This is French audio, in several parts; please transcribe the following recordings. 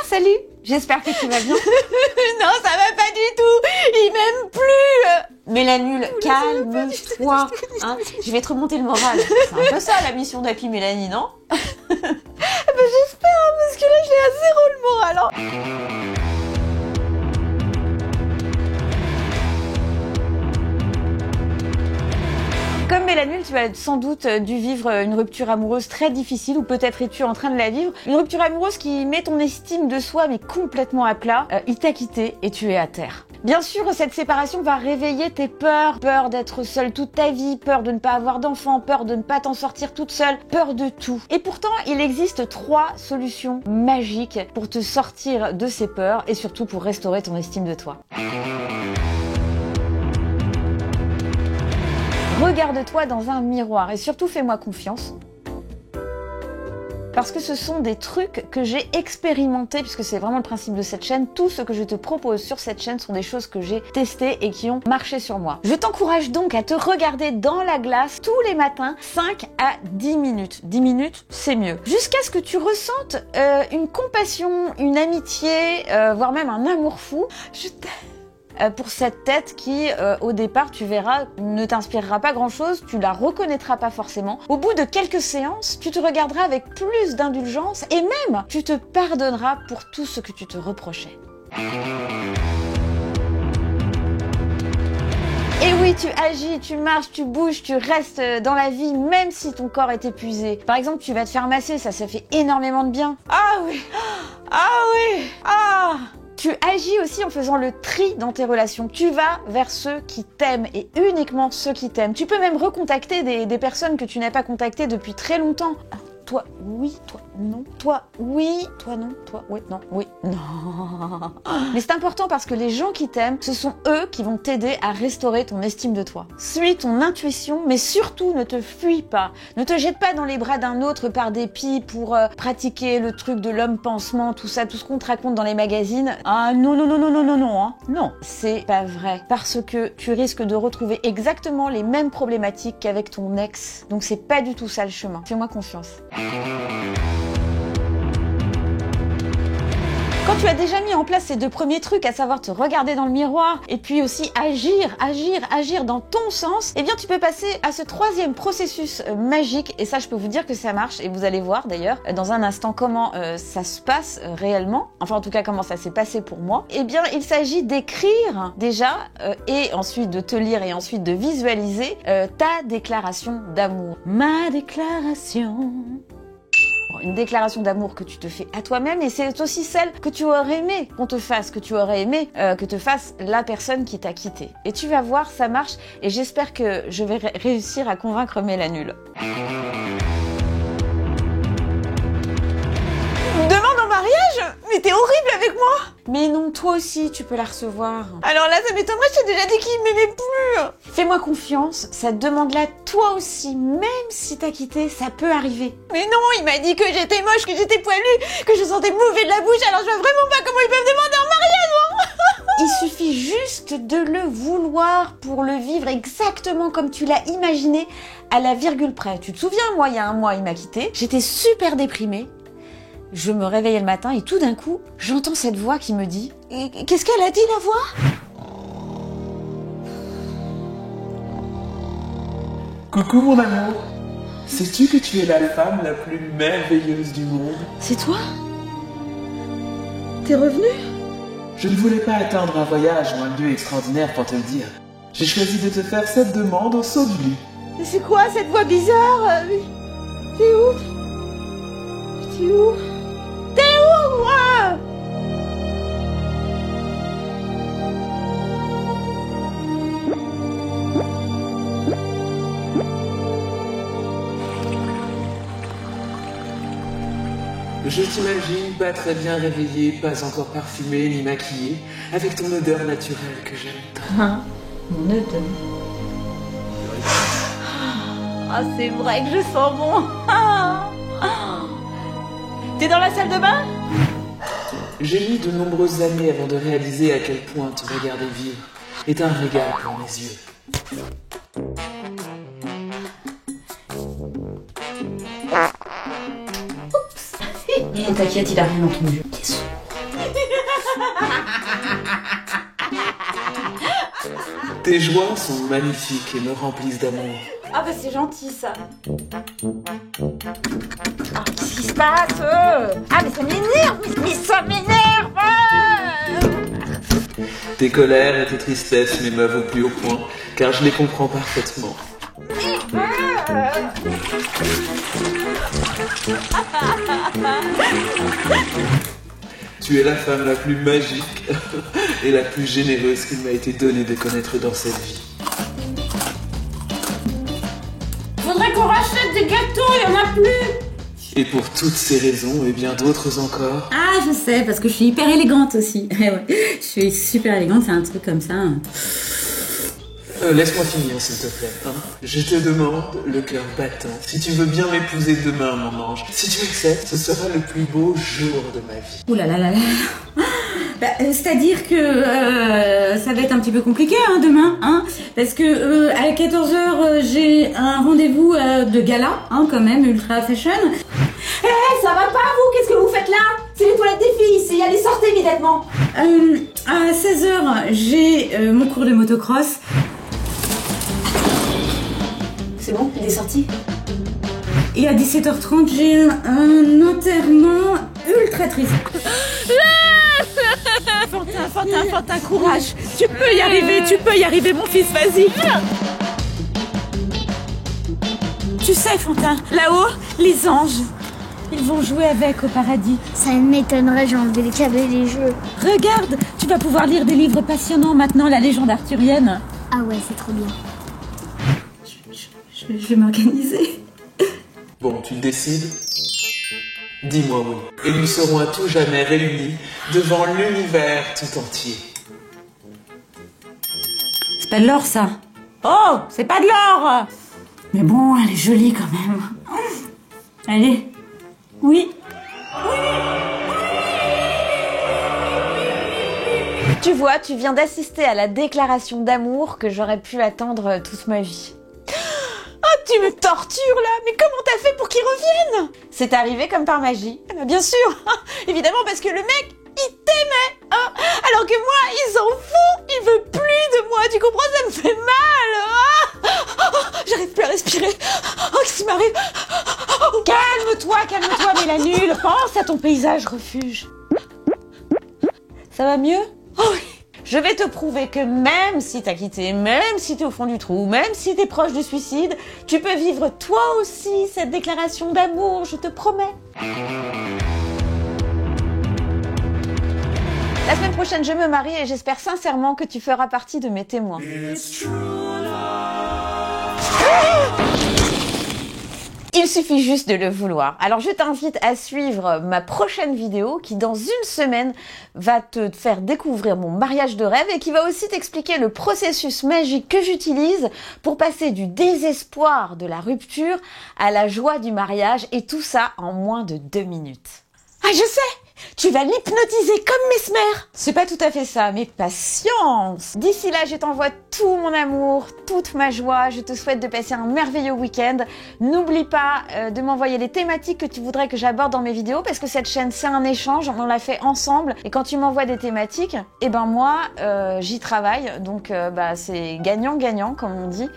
salut. J'espère que tu vas bien. Non, ça va pas du tout. Il m'aime plus. Mélanule, calme-toi. Hein, je vais te remonter le moral. C'est un peu ça la mission d'Happy Mélanie, non? J'espère, parce que là, j'ai à zéro le moral. Hein. Comme Mélanule, tu as sans doute dû vivre une rupture amoureuse très difficile, ou peut-être es-tu en train de la vivre. Une rupture amoureuse qui met ton estime de soi mais complètement à plat. Il t'a quitté et tu es à terre. Bien sûr, cette séparation va réveiller tes peurs. Peur d'être seule toute ta vie, peur de ne pas avoir d'enfant, peur de ne pas t'en sortir toute seule, peur de tout. Et pourtant, il existe 3 solutions magiques pour te sortir de ces peurs et surtout pour restaurer ton estime de toi. Regarde-toi dans un miroir et surtout fais-moi confiance. Parce que ce sont des trucs que j'ai expérimentés, puisque c'est vraiment le principe de cette chaîne. Tout ce que je te propose sur cette chaîne sont des choses que j'ai testées et qui ont marché sur moi. Je t'encourage donc à te regarder dans la glace tous les matins, 5 à 10 minutes. 10 minutes, c'est mieux. Jusqu'à ce que tu ressentes une compassion, une amitié, voire même un amour fou. Je t'aime. Pour cette tête qui, au départ, tu verras, ne t'inspirera pas grand-chose, tu la reconnaîtras pas forcément. Au bout de quelques séances, tu te regarderas avec plus d'indulgence et même, tu te pardonneras pour tout ce que tu te reprochais. Et oui, tu agis, tu marches, tu bouges, tu restes dans la vie, même si ton corps est épuisé. Par exemple, tu vas te faire masser, ça fait énormément de bien. Ah oui, ah oui, ah. Tu agis aussi en faisant le tri dans tes relations. Tu vas vers ceux qui t'aiment et uniquement ceux qui t'aiment. Tu peux même recontacter des personnes que tu n'as pas contactées depuis très longtemps. Toi, oui, toi, non. Toi, oui, toi, non. Toi, oui, non, oui, non. Mais c'est important parce que les gens qui t'aiment, ce sont eux qui vont t'aider à restaurer ton estime de toi. Suis ton intuition, mais surtout ne te fuis pas. Ne te jette pas dans les bras d'un autre par dépit pour pratiquer le truc de l'homme pansement, tout ça, tout ce qu'on te raconte dans les magazines. Ah non, non, non, non, non, non, non, hein. Non, c'est pas vrai. Parce que tu risques de retrouver exactement les mêmes problématiques qu'avec ton ex. Donc c'est pas du tout ça le chemin. Fais-moi confiance. Quand tu as déjà mis en place ces 2 premiers trucs, à savoir te regarder dans le miroir et puis aussi agir dans ton sens, eh bien tu peux passer à ce 3e processus magique et ça je peux vous dire que ça marche et vous allez voir d'ailleurs dans un instant comment ça se passe réellement, enfin en tout cas comment ça s'est passé pour moi. Eh bien il s'agit d'écrire déjà et ensuite de te lire et ensuite de visualiser ta déclaration d'amour. Ma déclaration. Une déclaration d'amour que tu te fais à toi-même et c'est aussi celle que tu aurais aimé qu'on te fasse, que tu aurais aimé que te fasse la personne qui t'a quitté. Et tu vas voir, ça marche et j'espère que je vais réussir à convaincre Mélanule. Demande en mariage? Mais t'es horrible avec moi. Mais non, toi aussi, tu peux la recevoir. Alors là, ça m'étonnerait, je t'ai déjà dit qu'il m'aimait plus. Fais-moi confiance, cette demande-là, toi aussi, même si t'as quitté, ça peut arriver. Mais non, il m'a dit que j'étais moche, que j'étais poilue, que je sentais mauvais de la bouche, alors je vois vraiment pas comment ils peuvent demander en mariage. Il suffit juste de le vouloir pour le vivre exactement comme tu l'as imaginé, à la virgule près. Tu te souviens, moi, il y a 1 mois, il m'a quitté. J'étais super déprimée. Je me réveillais le matin et tout d'un coup, j'entends cette voix qui me dit « Qu'est-ce qu'elle a dit, la voix ?» Coucou mon amour, sais-tu que tu es la femme la plus merveilleuse du monde? C'est toi? T'es revenu? Je ne voulais pas attendre un voyage ou un lieu extraordinaire pour te le dire. J'ai choisi de te faire cette demande au saut du lit. Mais c'est quoi cette voix bizarre? T'es où? T'es où? T'es où, moi? Je t'imagine pas très bien réveillée, pas encore parfumée ni maquillée, avec ton odeur naturelle que j'aime tant. Mon odeur. Ah, c'est vrai que je sens bon. T'es dans la salle de bain? J'ai mis de nombreuses années avant de réaliser à quel point te regarder vivre est un régal pour mes yeux. T'inquiète, il a rien entendu. T'es sourd. Tes joies sont magnifiques et me remplissent d'amour. Ah bah c'est gentil ça. Ah, qu'est-ce qui se passe Ah mais ça m'énerve, mais ça m'énerve. Tes colères et tes tristesses m'émeuvent au plus haut point, car je les comprends parfaitement. Tu es la femme la plus magique et la plus généreuse qu'il m'a été donné de connaître dans cette vie. Faudrait qu'on rachète des gâteaux, il y en a plus. Et pour toutes ces raisons et bien d'autres encore, Ah, je sais, parce que je suis hyper élégante aussi. Ouais, je suis super élégante, c'est un truc comme ça. laisse-moi finir s'il te plaît. Hein. Je te demande, le cœur battant, si tu veux bien m'épouser demain, mon ange. Si tu acceptes, ce sera le plus beau jour de ma vie. Ouh là là là là. Bah, c'est-à-dire que ça va être un petit peu compliqué demain, parce que à 14h j'ai un rendez-vous de gala, quand même, ultra fashion. Ça va pas vous? Qu'est-ce que vous faites là? C'est les toilettes des filles, allez sortez immédiatement. À 16h j'ai mon cours de motocross. C'est bon, il est sorti. Et à 17h30 j'ai un enterrement ultra triste. Fantin, courage. Tu peux y arriver, mon fils, vas-y. Tu sais, Fantin, là-haut, les anges, ils vont jouer avec au paradis. Ça m'étonnerait, j'ai enlevé les câbles et les jeux. Regarde, tu vas pouvoir lire des livres passionnants maintenant, la légende arthurienne. Ah ouais, c'est trop bien. Je vais m'organiser. Bon, tu décides? Dis-moi oui. Et nous serons à tout jamais réunis devant l'univers tout entier. C'est pas de l'or, ça. Oh, c'est pas de l'or. Mais bon, elle est jolie quand même. Allez. Oui. Tu vois, tu viens d'assister à la déclaration d'amour que j'aurais pu attendre toute ma vie. Oh, tu me tortures là. Mais comment t'as fait pour qu'il revienne? C'est arrivé comme par magie. Eh ben, bien sûr. Évidemment, parce que le mec, il t'aimait. Alors que moi, il s'en fout. Il veut plus de moi. Tu comprends? Ça me fait mal. J'arrive plus à respirer. Qu'est-ce qui m'arrive? Calme-toi, Mélanie. Pense à ton paysage refuge. Ça va mieux? Oh oui. Je vais te prouver que même si t'as quitté, même si t'es au fond du trou, même si t'es proche du suicide, tu peux vivre toi aussi cette déclaration d'amour, je te promets. La semaine prochaine, je me marie et j'espère sincèrement que tu feras partie de mes témoins. Il suffit juste de le vouloir. Alors je t'invite à suivre ma prochaine vidéo qui dans une semaine va te faire découvrir mon mariage de rêve et qui va aussi t'expliquer le processus magique que j'utilise pour passer du désespoir de la rupture à la joie du mariage et tout ça en moins de 2 minutes. Ah je sais! Tu vas l'hypnotiser comme Mesmer. C'est pas tout à fait ça, mais patience. D'ici là, je t'envoie tout mon amour, toute ma joie. Je te souhaite de passer un merveilleux week-end. N'oublie pas de m'envoyer les thématiques que tu voudrais que j'aborde dans mes vidéos parce que cette chaîne, c'est un échange. On l'a fait ensemble. Et quand tu m'envoies des thématiques, eh ben moi, j'y travaille. Donc, c'est gagnant-gagnant, comme on dit.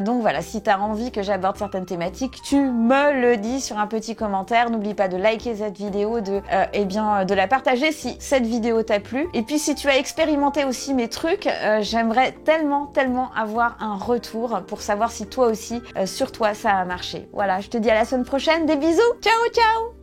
Donc voilà, si tu as envie que j'aborde certaines thématiques, tu me le dis sur un petit commentaire. N'oublie pas de liker cette vidéo, de la partager si cette vidéo t'a plu. Et puis si tu as expérimenté aussi mes trucs, j'aimerais tellement avoir un retour pour savoir si toi aussi, sur toi, ça a marché. Voilà, je te dis à la semaine prochaine. Des bisous. Ciao, ciao.